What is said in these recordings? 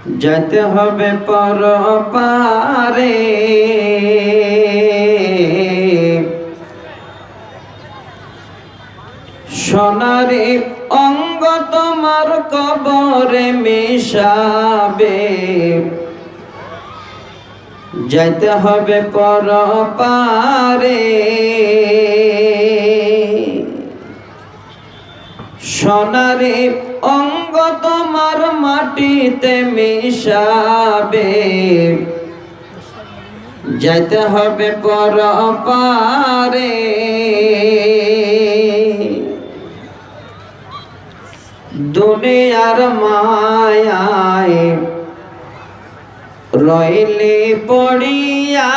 যেতে হবে পরপারে। সোনারে অঙ্গ তোমার কবরে মিশাবে, যেতে হবে পরপারে। সোনারে অঙ্গ তোমার মাটিতে মিশাবে, যেতে হবে পরপারে। দুনিয়ার মায়ায় রইলে পড়িয়া,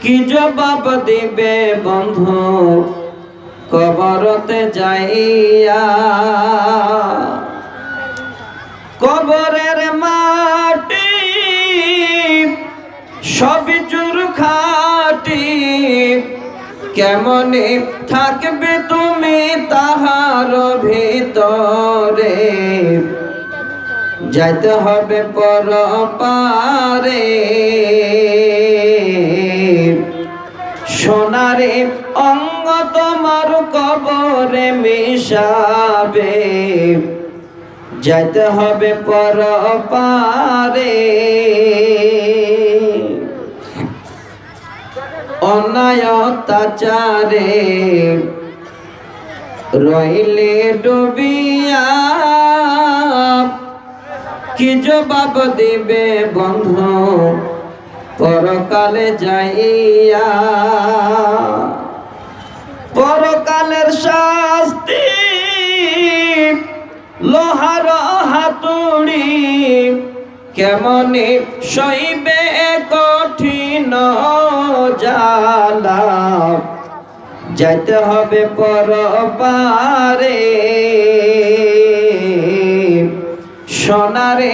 কি জবাব দিবে বন্ধু কবরতে যাইয়া। কবরের মাটি সবই চুরখাটি, কেমনে থাকবে তুমি তাহার ভিতরে, যাইতে হবে পরপারে। সোনারে অঙ্গ তোমার কবরে মিশাবে, যাইতে হবে পরপারে। অন্যায় অত্যাচারে রইলে ডুবিয়া, কি জবাব দিবে বন্ধু পরকালে যাইয়া। পরকালের শাস্তি লোহার হাতুড়ি, কেমনে সইবে কঠিন জ্বালা, যাইতে হবে পরপারে। সোনারে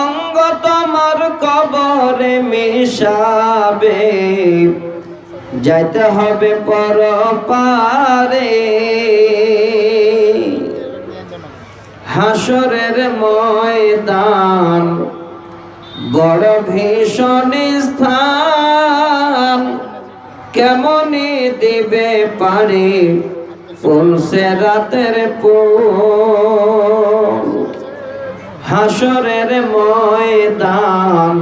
অঙ্গ তোমার কবরে মিশাবে, যাইতে হবে পরপারে। হাসরের ময়দান বড় ভীষণ স্থান, কেমনে দিবে পারে পৌঁছে রাতের পর। হাসরের ময়দান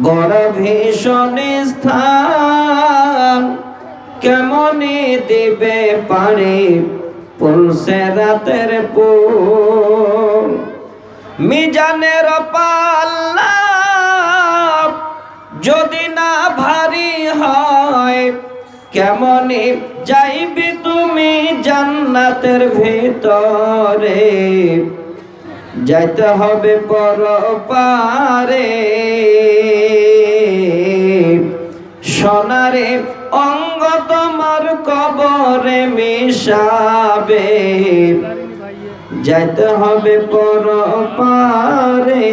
বড় ভীষণ স্থান, কেমনে দিবে পারে পৌঁছে রাতের পর। মিজানের পাল্লা যদি না ভারী হয়, কেমনে যাইবে তুমি জান্নাতের ভিতরে, যাইতে হবে পরপারে। সোনারে অঙ্গ তোমার কবরে মিশাবে, যাইতে হবে পরপারে।